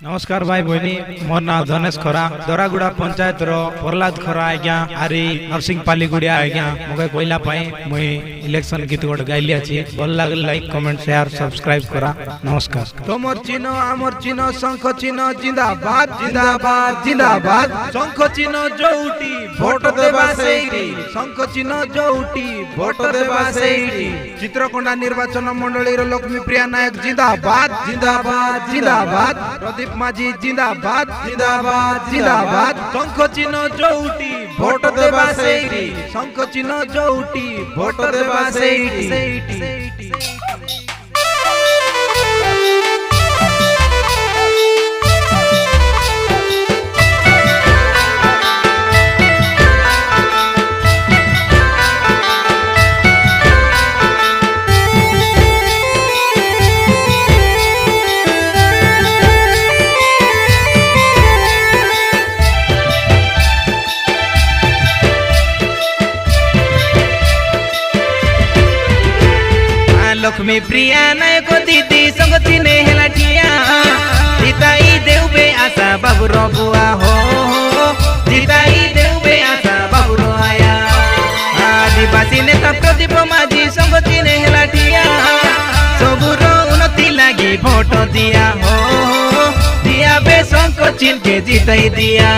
नमस्कार भाई बहनी मोर ना धनेश खरा दरागुड़ा पंचायत रो प्रहलाद खरा आज्ञा आरी नरसिंह पालीगुड़िया आज्ञा मगे कोइला पाई मुई इलेक्शन गीत गोट गाइली अछि भल लागल लाइक कमेंट शेयर सब्सक्राइब करा नमस्कार तोमर चिन्ह आमर चिन्ह शंख चिन्ह जिंदाबाद जिंदाबाद जिंदाबाद शंख चिन्ह जोउटी भोट देबा सेइटी शंख चिन्ह जोउटी भोट देबा सेइटी चित्रकोंडा निर्वाचन मंडली रो लक्ष्मी प्रिया नायक जिंदाबाद जिंदाबाद जिंदाबाद प्रदीप माझी जिंदाबाद जिंदाबाद जिंदाबाद शंख चिन्ह जोउटी भोट देबा सेइटी शंख चिन्ह जोउटी भोट देबा सेइटी लक्ष्मी प्रिया नायक दीदी संग चिन्हे हेला ठिया जीताई देउबे आशा बाबू रो बुआ हो जीताई देउबे आशा बाबू रो आया आदिवासी नेता प्रदीप माझी संग चिन्हे हेला ठिया सबुरो उन्नति लागी भोट दिया हो दिया बे शंख चिन्ह के जीताई दिया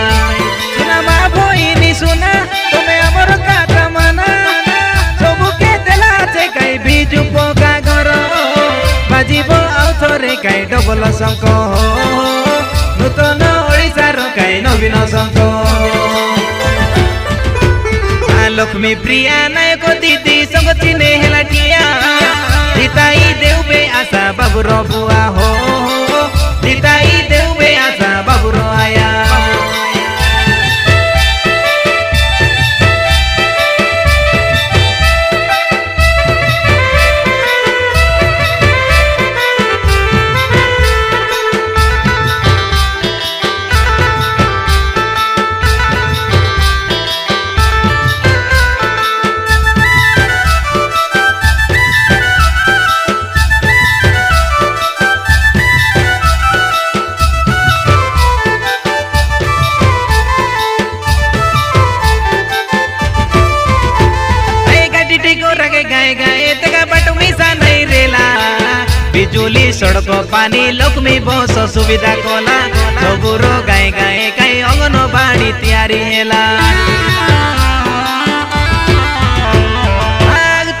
सुना मा भोइनी सुना तुम्हें हमर काटा माना सबु के देला छे कई बिजु पोका घर बाजिबो आउ थरे कई डबल शंख नूतन ओडिशार कई नवीन शंख लक्ष्मी प्रिया नायक दीदी संग चिन्हे हेला ठिया जीताई देउबे आशा बाबू रो बुआ हो जीताई देउबे आशा बाबू रो आया बिजुली सड़क पानी लक्ष्मी बस सुविधा कला सबुरो गाए गाए कई अंगनबाड़ी तैयारी हेला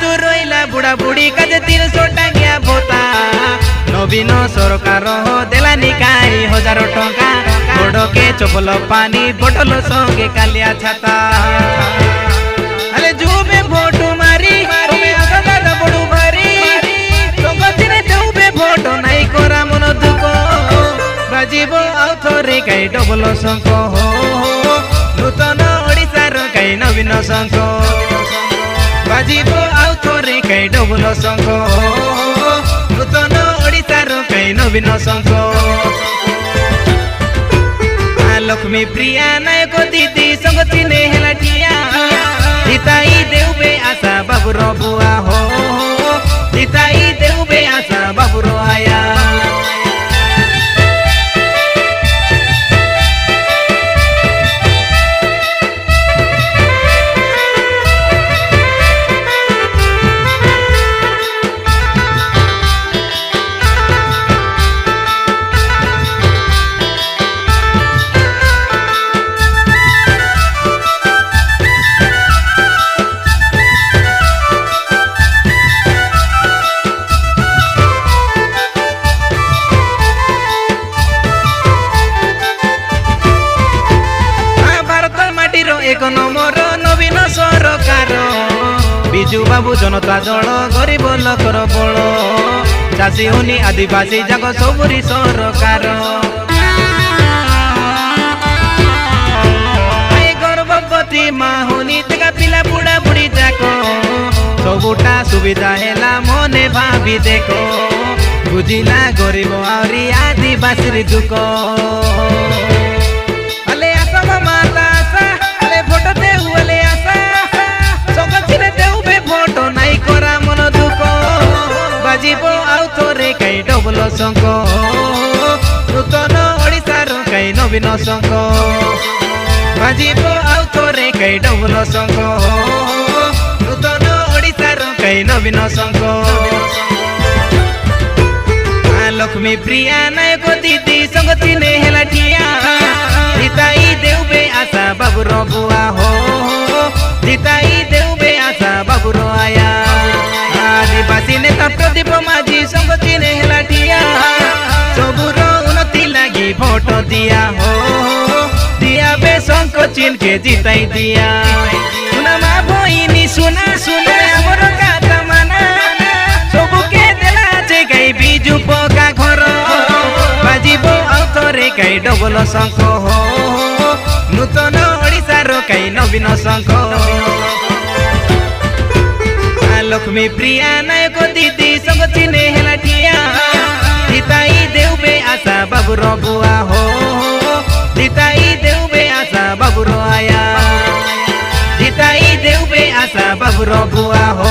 तू रोइला बुढ़ा बुढ़ी काजे 300 टांगिया भोता नवीन सरकार हो देला निकाई 1000 टंका बड़ के चपल पानी बोतल संगे कालिया छाता अरे जुबे भोट मारी तुम्हें आगा बड़ू भारी भोट नाई कोरा मन दुख बाजिबो आउ थरे कई डबल शंख नूतन ओडिशार कई नवीन शंख बाजिबो आउ थरे कई डबल शंख नूतन ओडिशार कई नवीन शंख लक्ष्मी प्रिया नायक दीदी संग चिन्हे हेला ठिया जीताई देउबे आशा बाबू रो बुआ हो जीताई देउबे आशा बाबू रो आया एक नंबर नवीन सरकार बिजू बाबू जनता दल गरीब लोकर बल चाषी हुनी आदिवासी जाग सबुरी सरकार गर्भवती माँ हुनी तेगा पिला बुढ़ा बुढ़ी जाक सबुटा सुविधा हेला मने भाभी देखो बुझिला गरीब आउरी आदिवासी दुख अले आशा माता भोट दे हुए आशा संग चिन्हे देउबे भोट नाई कोरा मन दुख बाजिबो आउ थरे कई डबल शंख नूतन कई नवीन संग बाजिब आउ थोरे कई डबल संग नूतन ओडिशार कई नवीन संग लक्ष्मी प्रिया नायक दीदी संग चिने हेला ठिया जिताई देउबे आशा बाबू रो बुआ हो जिताई देउबे आशा बाबू रो आया आदिवासी नेता प्रदीप माझी संग चिने हेला ठिया सबुर उन्नति लागी भोट दिया हो दिया बे संग चिन के जिताई दिया सुना मा बहिनी सुना सुना हमर काता माना सबु के देला जे गई बिजु पका घर बाजिब आउ थोरे कई डबल संग हो नूतन ओडिशार कई नवीन संग लक्ष्मी प्रिया नायक दीदी संग चिने हेला ठिया जिताई देउबे आशा बाबू रो बुआ हो जिताई देउबे आशा बाबू रो आया जिताई देउबे आशा बाबू रो बुआ हो